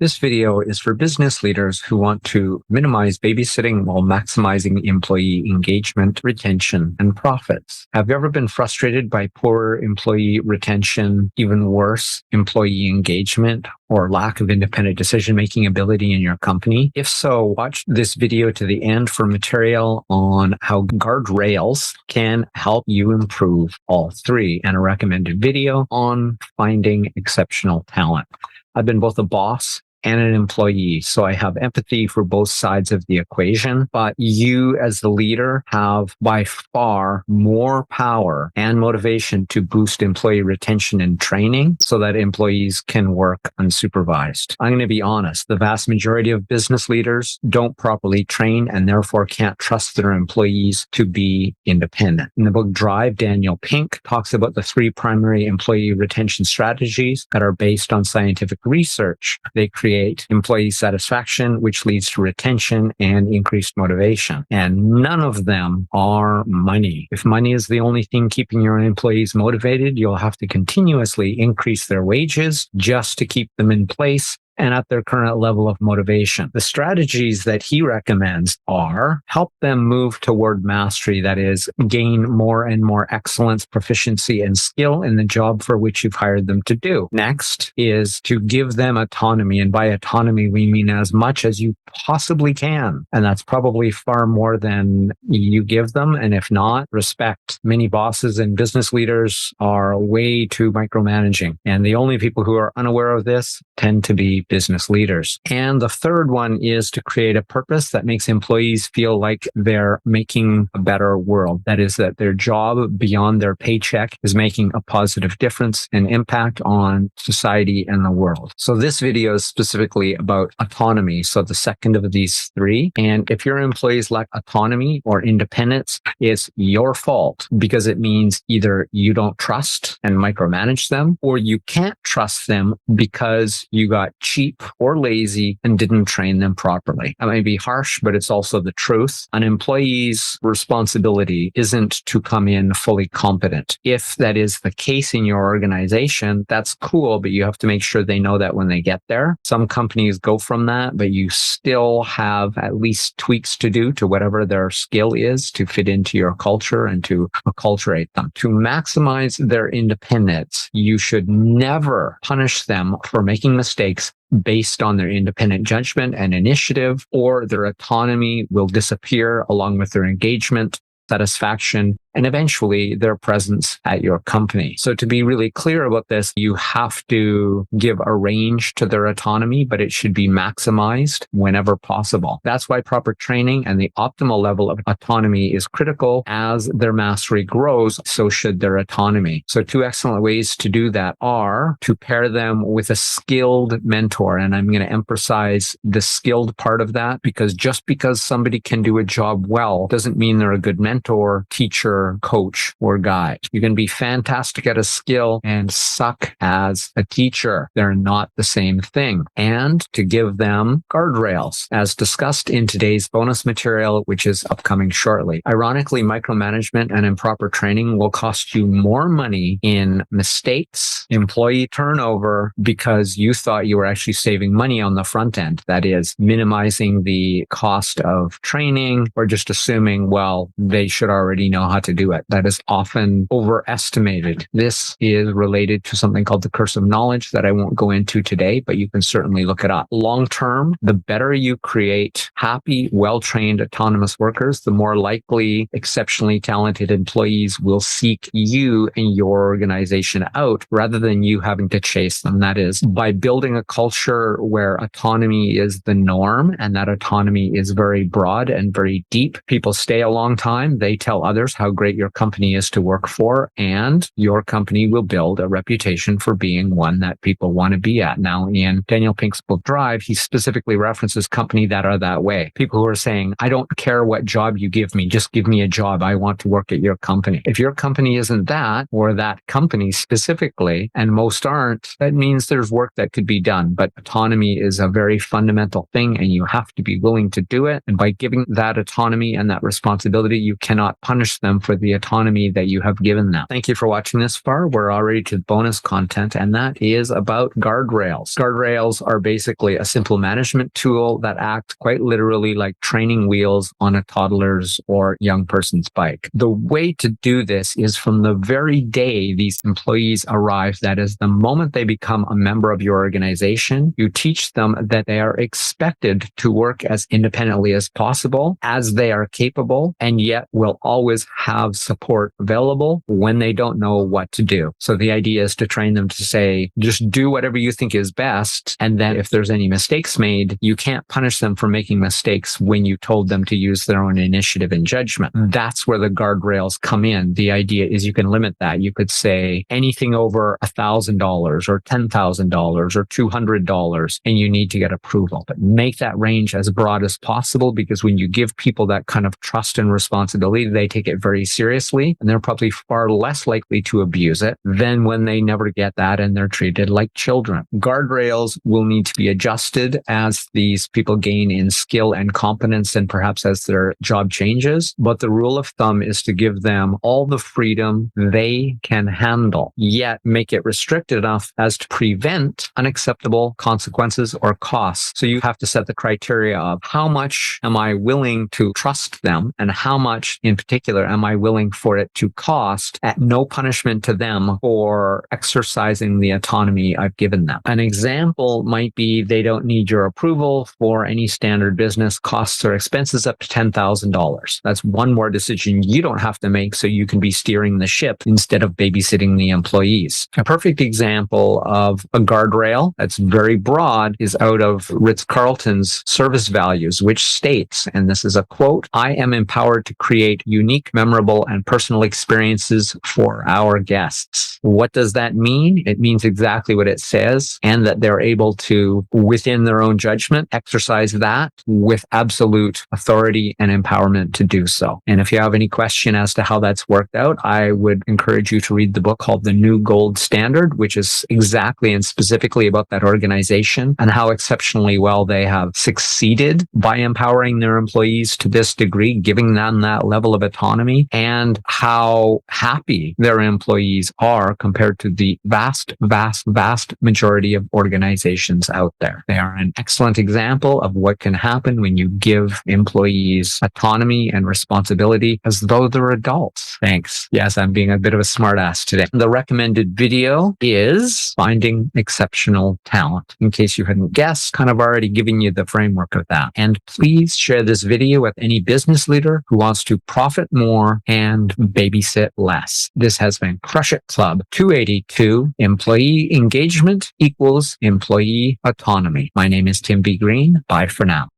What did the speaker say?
This video is for business leaders who want to minimize babysitting while maximizing employee engagement, retention, and profits. Have you ever been frustrated by poor employee retention, even worse, employee engagement, or lack of independent decision-making ability in your company? If so, watch this video to the end for material on how guardrails can help you improve all three, and a recommended video on finding exceptional talent. I've been both a boss and an employee, so I have empathy for both sides of the equation. But you as the leader have by far more power and motivation to boost employee retention and training so that employees can work unsupervised. I'm going to be honest, the vast majority of business leaders don't properly train and therefore can't trust their employees to be independent. In the book Drive, Daniel Pink talks about the three primary employee retention strategies that are based on scientific research. They create employee satisfaction, which leads to retention and increased motivation. And none of them are money. If money is the only thing keeping your employees motivated, you'll have to continuously increase their wages just to keep them in place and at their current level of motivation. The strategies that he recommends are help them move toward mastery, that is, gain more and more excellence, proficiency, and skill in the job for which you've hired them to do. Next is to give them autonomy. And by autonomy, we mean as much as you possibly can. And that's probably far more than you give them. And if not, respect. Many bosses and business leaders are way too micromanaging. And the only people who are unaware of this tend to be business leaders. And the third one is to create a purpose that makes employees feel like they're making a better world. That is, that their job beyond their paycheck is making a positive difference and impact on society and the world. So this video is specifically about autonomy. So the second of these three. And if your employees lack autonomy or independence, it's your fault, because it means either you don't trust and micromanage them, or you can't trust them because you got cheap or lazy and didn't train them properly. That may be harsh, but it's also the truth. An employee's responsibility isn't to come in fully competent. If that is the case in your organization, that's cool, but you have to make sure they know that when they get there. Some companies go from that, but you still have at least tweaks to do to whatever their skill is to fit into your culture and to acculturate them. To maximize their independence, you should never punish them for making mistakes based on their independent judgment and initiative, or their autonomy will disappear along with their engagement, satisfaction, and eventually their presence at your company. So to be really clear about this, you have to give a range to their autonomy, but it should be maximized whenever possible. That's why proper training and the optimal level of autonomy is critical. As their mastery grows, so should their autonomy. So two excellent ways to do that are to pair them with a skilled mentor. And I'm going to emphasize the skilled part of that, because just because somebody can do a job well doesn't mean they're a good mentor, teacher, coach, or guide. You can be fantastic at a skill and suck as a teacher. They're not the same thing. And to give them guardrails, as discussed in today's bonus material, which is upcoming shortly. Ironically, micromanagement and improper training will cost you more money in mistakes, employee turnover, because you thought you were actually saving money on the front end. That is, minimizing the cost of training, or just assuming, well, they should already know how to do it. That is often overestimated. This is related to something called the curse of knowledge that I won't go into today, but you can certainly look it up. Long term, the better you create happy, well-trained, autonomous workers, the more likely exceptionally talented employees will seek you and your organization out rather than you having to chase them. That is, by building a culture where autonomy is the norm, and that autonomy is very broad and very deep. People stay a long time. They tell others how great your company is to work for, and your company will build a reputation for being one that people want to be at. Now, in Daniel Pink's book Drive, he specifically references companies that are that way. People who are saying, I don't care what job you give me, just give me a job. I want to work at your company. If your company isn't that, or that company specifically, and most aren't, that means there's work that could be done. But autonomy is a very fundamental thing, and you have to be willing to do it. And by giving that autonomy and that responsibility, you cannot punish them for the autonomy that you have given them. Thank you for watching this far. We're already to bonus content, and that is about guardrails. Guardrails are basically a simple management tool that act quite literally like training wheels on a toddler's or young person's bike. The way to do this is from the very day these employees arrive, that is the moment they become a member of your organization, you teach them that they are expected to work as independently as possible, as they are capable, and yet will always have support available when they don't know what to do. So the idea is to train them to say, just do whatever you think is best. And then if there's any mistakes made, you can't punish them for making mistakes when you told them to use their own initiative and judgment. That's where the guardrails come in. The idea is you can limit that. You could say anything over $1,000 or $10,000 or $200, and you need to get approval. But make that range as broad as possible, because when you give people that kind of trust and responsibility, they take it very seriously, and they're probably far less likely to abuse it than when they never get that and they're treated like children. Guardrails will need to be adjusted as these people gain in skill and competence and perhaps as their job changes. But the rule of thumb is to give them all the freedom they can handle, yet make it restricted enough as to prevent unacceptable consequences or costs. So you have to set the criteria of how much am I willing to trust them, and how much in particular am I willing for it to cost at no punishment to them for exercising the autonomy I've given them. An example might be they don't need your approval for any standard business costs or expenses up to $10,000. That's one more decision you don't have to make, so you can be steering the ship instead of babysitting the employees. A perfect example of a guardrail that's very broad is out of Ritz-Carlton's service values, which states, and this is a quote, "I am empowered to create unique, memorable, and personal experiences for our guests." What does that mean? It means exactly what it says, and that they're able to, within their own judgment, exercise that with absolute authority and empowerment to do so. And if you have any question as to how that's worked out, I would encourage you to read the book called The New Gold Standard, which is exactly and specifically about that organization and how exceptionally well they have succeeded by empowering their employees to this degree, giving them that level of autonomy, and how happy their employees are compared to the vast majority of organizations out there. They are an excellent example of what can happen when you give employees autonomy and responsibility as though they're adults. Thanks. Yes, I'm being a bit of a smartass today. The recommended video is Finding Exceptional Talent. In case you hadn't guessed, kind of already giving you the framework of that. And please share this video with any business leader who wants to profit more and babysit less. This has been Crush It Club 282. Employee engagement equals employee autonomy. My name is Tim B. Green. Bye for now.